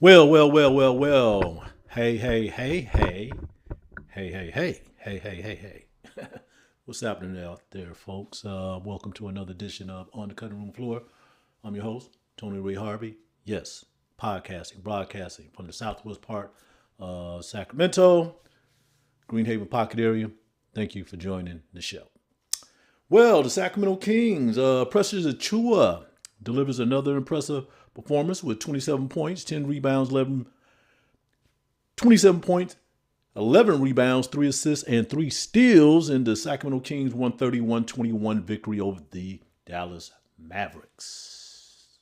Well. Hey. What's happening out there, folks? Welcome to another edition of On the Cutting Room Floor. I'm your host, Tony Ray Harvey. Yes, broadcasting from the southwest part of Sacramento, Greenhaven Pocket area. Thank you for joining the show. Well, the Sacramento Kings, Precious Achiuwa delivers another impressive performance with 27 points, 10 rebounds, 27 points, 11 rebounds, 3 assists, and 3 steals in the Sacramento Kings 131-21 victory over the Dallas Mavericks.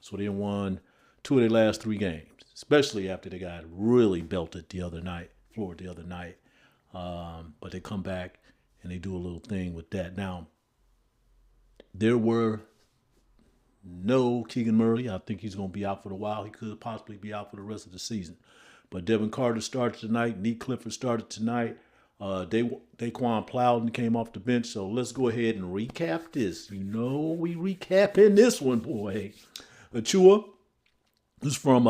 So they won 2 of their last 3 games, especially after they got really belted floored the other night. But they come back and they do a little thing with that. Now, there were no Keegan Murray. I think he's going to be out for a while. He could possibly be out for the rest of the season. But Devin Carter started tonight. Nick Clifford started tonight. Daeqwon Plowden came off the bench. So let's go ahead and recap this. We recapping this one, boy. Achiuwa, who's from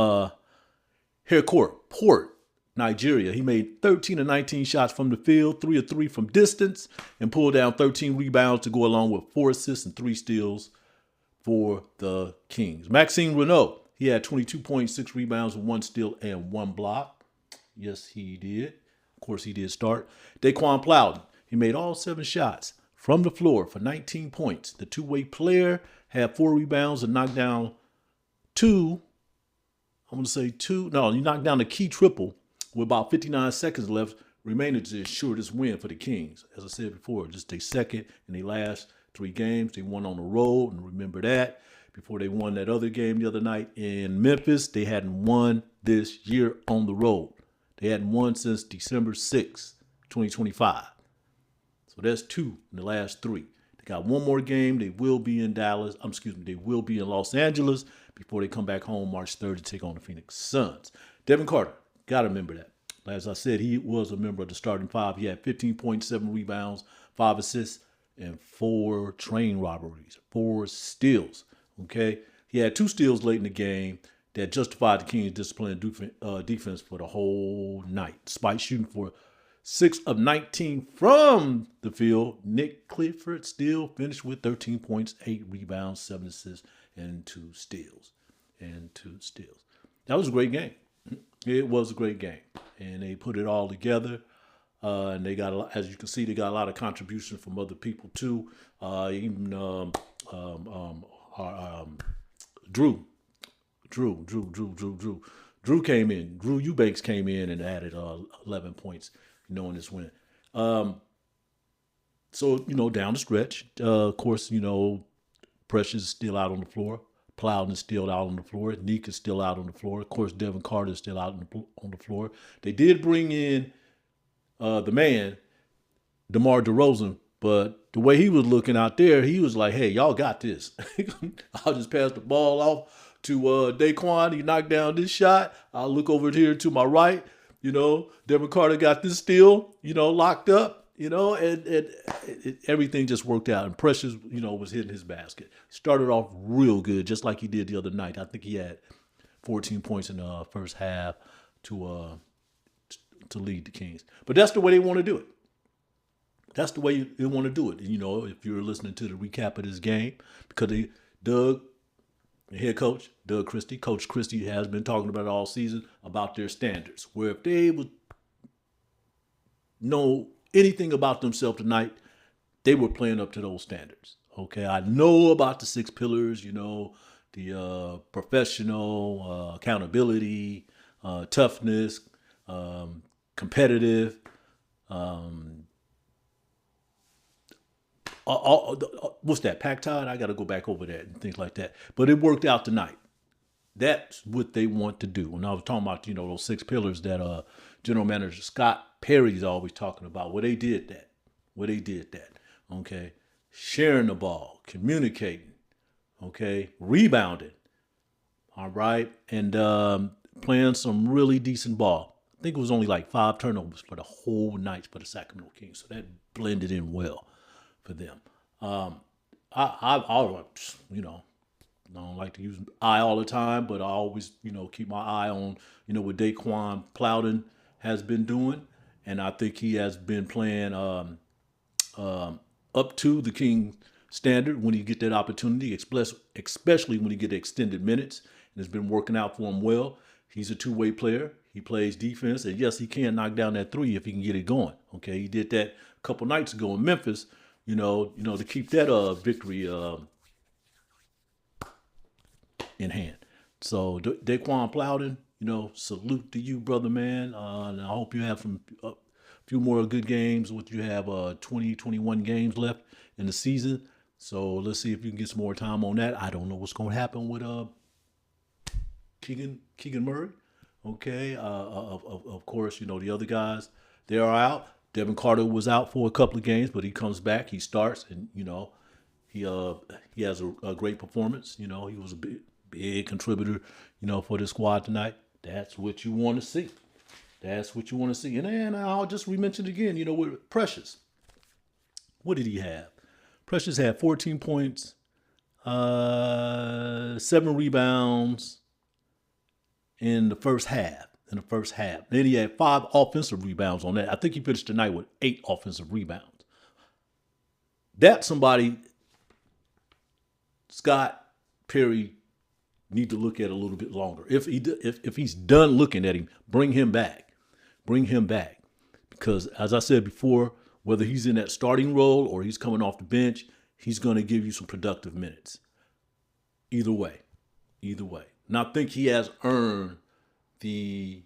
Harcourt Port, Nigeria. He made 13 of 19 shots from the field, 3 of 3 from distance, and pulled down 13 rebounds to go along with 4 assists and 3 steals for the Kings. Maxime Raynaud, he had 22 points, 6 rebounds, 1 steal, and 1 block. Yes, he did. Of course, he did start. Daeqwon Plowden, he made all 7 shots from the floor for 19 points. The two-way player had 4 rebounds and knocked down 2. I'm going to say 2. No, he knocked down the key triple with about 59 seconds left, remaining to ensure this win for the Kings. As I said before, just their second in their last 3 games. They won on the road, and remember that. Before they won that other game the other night in Memphis, they hadn't won this year on the road. They hadn't won since December 6th, 2025. So that's 2 in the last 3. They got one more game. They will be in They will be in Los Angeles before they come back home March 3rd to take on the Phoenix Suns. Devin Carter, got to remember that. As I said, he was a member of the starting 5. He had 15.7 rebounds, 5 assists, and 4 train robberies, 4 steals. Okay, he had 2 steals late in the game that justified the Kings' disciplined defense for the whole night. Despite shooting for 6 of 19 from the field, Nick Clifford still finished with 13 points, 8 rebounds, 7 assists, and 2 steals. That was a great game. It was a great game, and they put it all together. And they got, as you can see, they got a lot of contributions from other people too. Even Drew came in. Drew Eubanks came in and added 11 points, in this win. So down the stretch, of course, Precious is still out on the floor. Plowden is still out on the floor. Neek is still out on the floor. Of course, Devin Carter is still out on the floor. They did bring in the man, DeMar DeRozan, but the way he was looking out there, he was like, hey, y'all got this. I'll just pass the ball off to Daeqwon. He knocked down this shot. I'll look over here to my right. Devin Carter got this steal, locked up, and everything just worked out. And Precious, was hitting his basket. Started off real good, just like he did the other night. I think he had 14 points in the first half to lead the Kings. But that's the way they want to do it. That's the way they want to do it. If you're listening to the recap of this game, because the head coach, Coach Christie has been talking about it all season, about their standards. Where if they would know anything about themselves tonight, they were playing up to those standards. Okay, I know about the 6 pillars, the professional, accountability, toughness, competitive, what's that, Pack-Tide? I got to go back over that and things like that. But it worked out tonight. That's what they want to do. When I was talking about, those 6 pillars that General Manager Scott Perry's always talking about, they did that. Okay, sharing the ball, communicating, okay, rebounding, all right, and playing some really decent ball. I think it was only like 5 turnovers for the whole night for the Sacramento Kings, so that blended in well for them. I I don't like to use eye all the time, but I always, keep my eye on, what Daeqwon Plowden has been doing. And I think he has been playing up to the King standard when he get that opportunity, especially when he get extended minutes. And it's been working out for him well. He's a two-way player. He plays defense, and yes, he can knock down that three if he can get it going. Okay, he did that a couple nights ago in Memphis. To keep that victory in hand. So Daeqwon Plowden, salute to you, brother, man. And I hope you have a few more good games. What you have 20, 21 games left in the season. So let's see if you can get some more time on that. I don't know what's going to happen with Keegan Murray. Okay. Of course, the other guys, they are out. Devin Carter was out for a couple of games, but he comes back. He starts, and he has a great performance. He was a big contributor, for the squad tonight. That's what you want to see. That's what you want to see. And then I'll just re-mention it again, with Precious. What did he have? Precious had 14 points, 7 rebounds in the first half. Then he had 5 offensive rebounds on that. I think he finished tonight with 8 offensive rebounds. That's somebody Scott Perry need to look at a little bit longer. If he's done looking at him, bring him back. Because as I said before, whether he's in that starting role or he's coming off the bench, he's going to give you some productive minutes. Either way. And I think he has earned the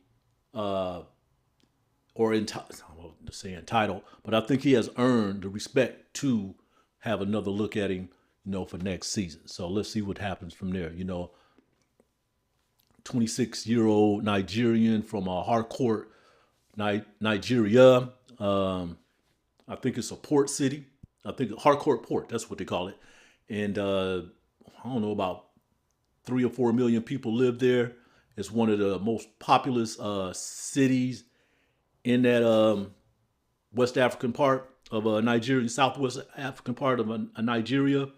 entitled, but I think he has earned the respect to have another look at him, for next season. So let's see what happens from there. 26-year-old Nigerian from Harcourt, Nigeria. I think it's a port city. I think Harcourt Port, that's what they call it. And I don't know, about 3 or 4 million people live there. It's one of the most populous cities in that West African part of Nigeria, Southwest African part of Nigeria.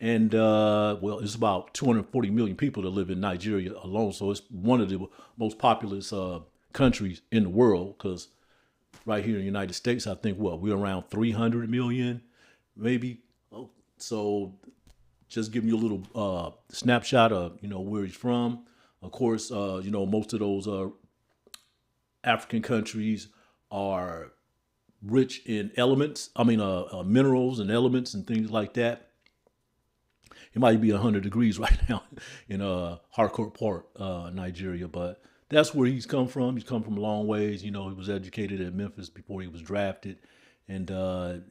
And, it's about 240 million people that live in Nigeria alone. So it's one of the most populous countries in the world, because right here in the United States, I think, we're around 300 million, maybe. So just giving you a little snapshot of, where he's from. Of course, most of those African countries are rich in minerals and elements and things like that. It might be 100 degrees right now in Harcourt Port, Nigeria, but that's where he's come from. He's come from a long ways. He was educated at Memphis before he was drafted, and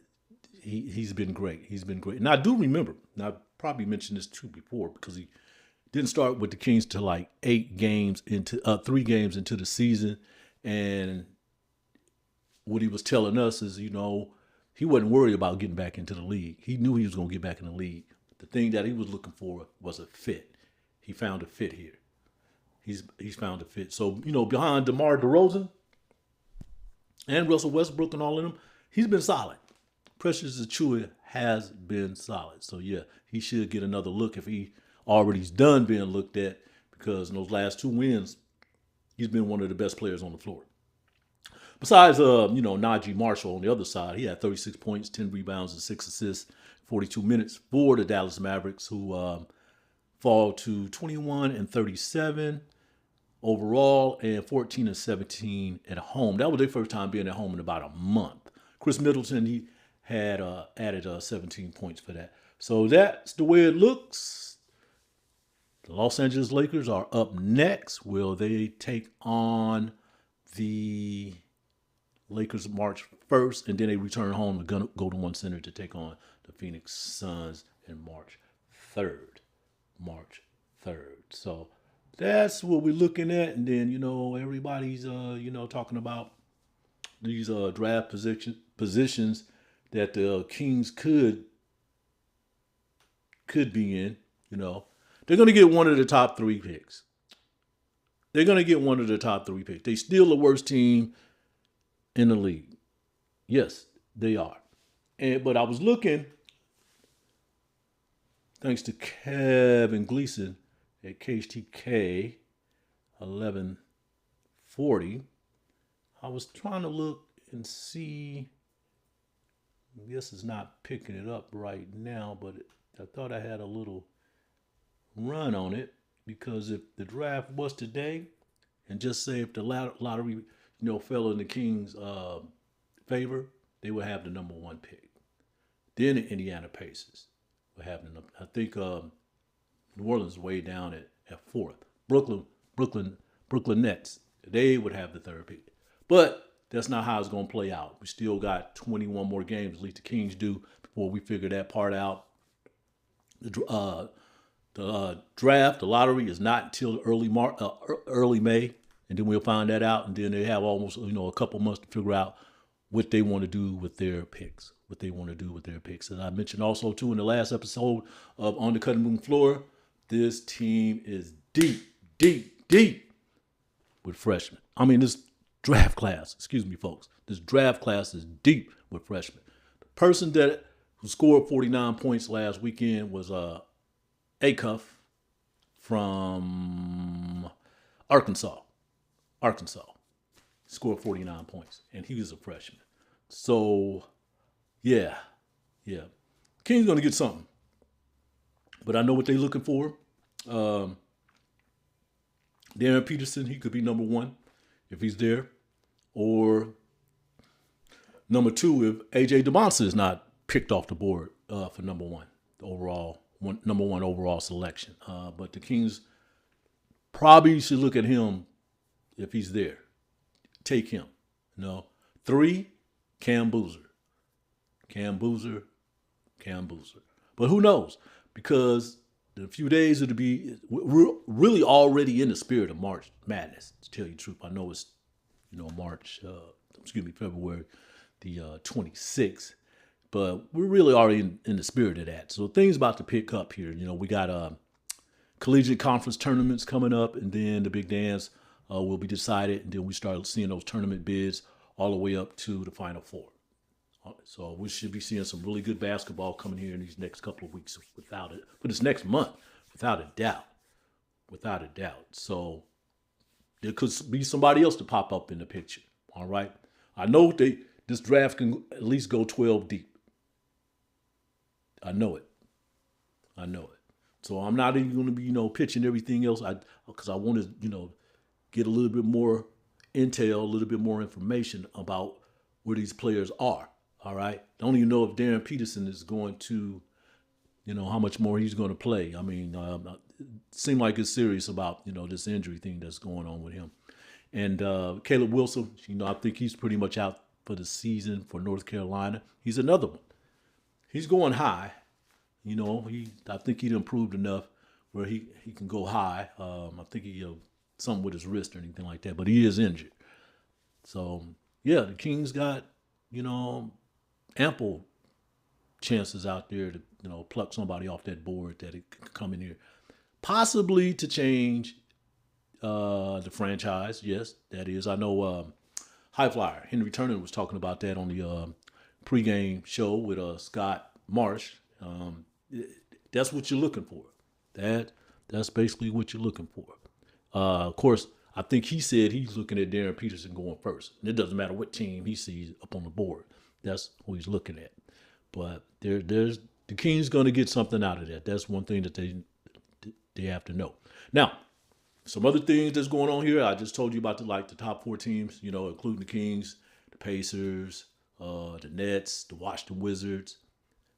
he's been great. And I do remember, and I probably mentioned this too before, because he didn't start with the Kings till like 3 games into the season, and what he was telling us is, he wasn't worried about getting back into the league. He knew he was going to get back in the league. The thing that he was looking for was a fit. He found a fit here. He's found a fit. So, behind DeMar DeRozan and Russell Westbrook and all of them, he's been solid. Precious Achiuwa has been solid. So, yeah, he should get another look if he already's done being looked at, because in those last 2 wins, he's been one of the best players on the floor. Besides, Najee Marshall on the other side, he had 36 points, 10 rebounds, and 6 assists, 42 minutes for the Dallas Mavericks, who fall to 21-37 overall and 14-17 at home. That was their first time being at home in about a month. Chris Middleton, he had added 17 points for that. So that's the way it looks. The Los Angeles Lakers are up next. Will they take on the Lakers March 1st, and then they return home to go to One Center to take on the Phoenix Suns in March 3rd. So that's what we're looking at. And then, everybody's, talking about these draft positions that the Kings could be in. They're going to get one of the top 3 picks. They still the worst team in the league. Yes, they are. But I was looking thanks to Kevin Gleason at KHTK 1140. I was trying to look and see. I guess it's not picking it up right now, but I thought I had a little run on it, because if the draft was today, and just say if the lottery, fell in the Kings' favor, they would have the number 1 pick. Then the Indiana Pacers would have the number. I think New Orleans is way down at 4th. Brooklyn Nets, they would have the 3rd pick. But that's not how it's going to play out. We still got 21 more games, at least the Kings do, before we figure that part out. The draft, the lottery, is not until early May, and then we'll find that out. And then they have almost a couple months to figure out what they want to do with their picks. And I mentioned also too in the last episode of On the Cutting Room Floor, this team is deep with freshmen. I mean, this draft class, excuse me, folks. This draft class is deep with freshmen. The person who scored 49 points last weekend was Achiuwa from Arkansas. Scored 49 points, and he was a freshman. So, yeah. King's going to get something. But I know what they're looking for. Darren Peterson, he could be number 1 if he's there. Or number 2 if A.J. DeMonson is not picked off the board for number 1 number 1 overall selection. But the Kings probably should look at him if he's there. Take him. 3, Cam Boozer. But who knows? Because in a few days it'll be, we're really already in the spirit of March Madness, to tell you the truth. I know it's, February the 26th. But we're really already in the spirit of that. So things about to pick up here. We got collegiate conference tournaments coming up, and then the big dance will be decided, and then we start seeing those tournament bids all the way up to the Final Four. So we should be seeing some really good basketball coming here in these next couple of weeks, for this next month, without a doubt. So there could be somebody else to pop up in the picture. All right. I know this draft can at least go 12 deep. I know it. So I'm not even going to be, pitching everything else. Because I want to, get a little bit more intel, a little bit more information about where these players are. All right. Don't even know if Darren Peterson is going to, how much more he's going to play. I mean, it seems like it's serious about, this injury thing that's going on with him. And Caleb Wilson, I think he's pretty much out for the season for North Carolina. He's another one. He's going high. I think he'd improved enough where he can go high. I think he something with his wrist or anything like that, but he is injured. So yeah, the Kings got ample chances out there to pluck somebody off that board that it could come in here, possibly to change the franchise. Yes, that is. I know High Flyer Henry Turner was talking about that on the pregame show with Scott Marsh. That's what you're looking for. That's basically what you're looking for. Of course, I think he said he's looking at Darren Peterson going first. And it doesn't matter what team he sees up on the board. That's who he's looking at. But there's the Kings going to get something out of that. That's one thing that they have to know. Now, some other things that's going on here. I just told you about the top 4 teams, including the Kings, the Pacers, the Nets, the Washington Wizards.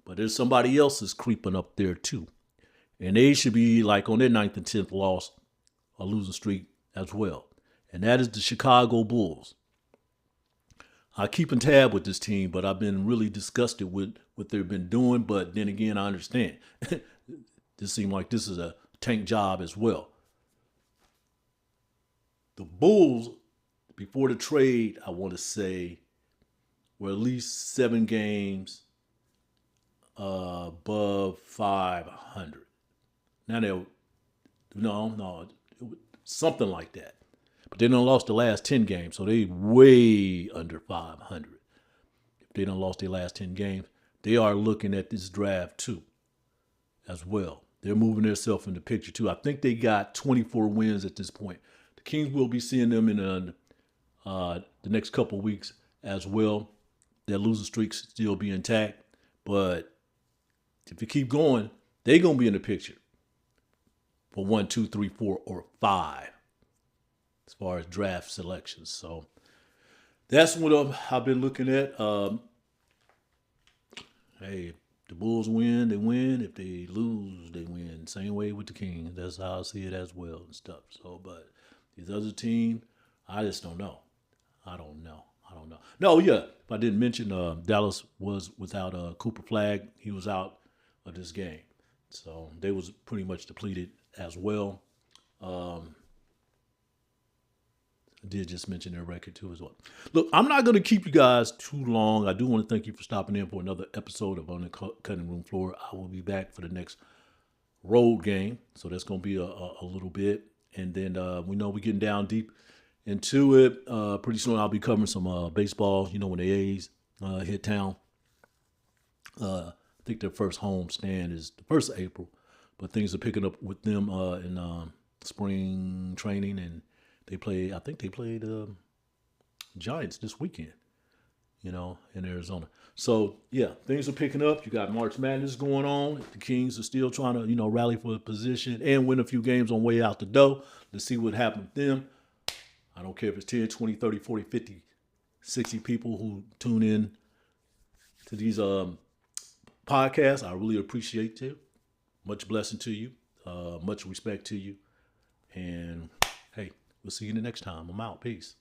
But there's somebody else that's creeping up there too. And they should be on their 9th and 10th loss or losing streak as well. And that is the Chicago Bulls. I keep in tab with this team, but I've been really disgusted with what they've been doing. But then again, I understand. This seems like this is a tank job as well. The Bulls, before the trade, I want to say, were at least 7 games above 500. Now something like that. But they done lost the last 10 games, so they way under 500. If they done lost their last 10 games, they are looking at this draft too. as well. They're moving themselves in the picture too. I think they got 24 wins at this point. The Kings will be seeing them in the next couple of weeks as well. Their losing streaks still be intact, but if you keep going, they're gonna be in the picture for 1, 2, 3, 4, or 5 as far as draft selections. So that's what I've been looking at. Hey, the Bulls win, they win. If they lose, they win. Same way with the Kings. That's how I see it as well and stuff. So, but these other teams, I just don't know. I don't know. No, yeah. If I didn't mention, Dallas was without Cooper Flag. He was out of this game. So they was pretty much depleted as well. I did just mention their record too as well. Look, I'm not going to keep you guys too long. I do want to thank you for stopping in for another episode of On the Cutting Room Floor. I will be back for the next road game. So that's going to be a little bit. And then we know we're getting down deep into it. Pretty soon I'll be covering some baseball, when the A's hit town. I think their first home stand is the 1st of April. But things are picking up with them in spring training, and I think they played Giants this weekend, in Arizona. So, yeah, things are picking up. You got March Madness going on. The Kings are still trying to, rally for a position and win a few games on way out the door. Let's see what happens with them. I don't care if it's 10, 20, 30, 40, 50, 60 people who tune in to these podcasts. I really appreciate you. Much blessing to you. Much respect to you. And, hey, we'll see you the next time. I'm out. Peace.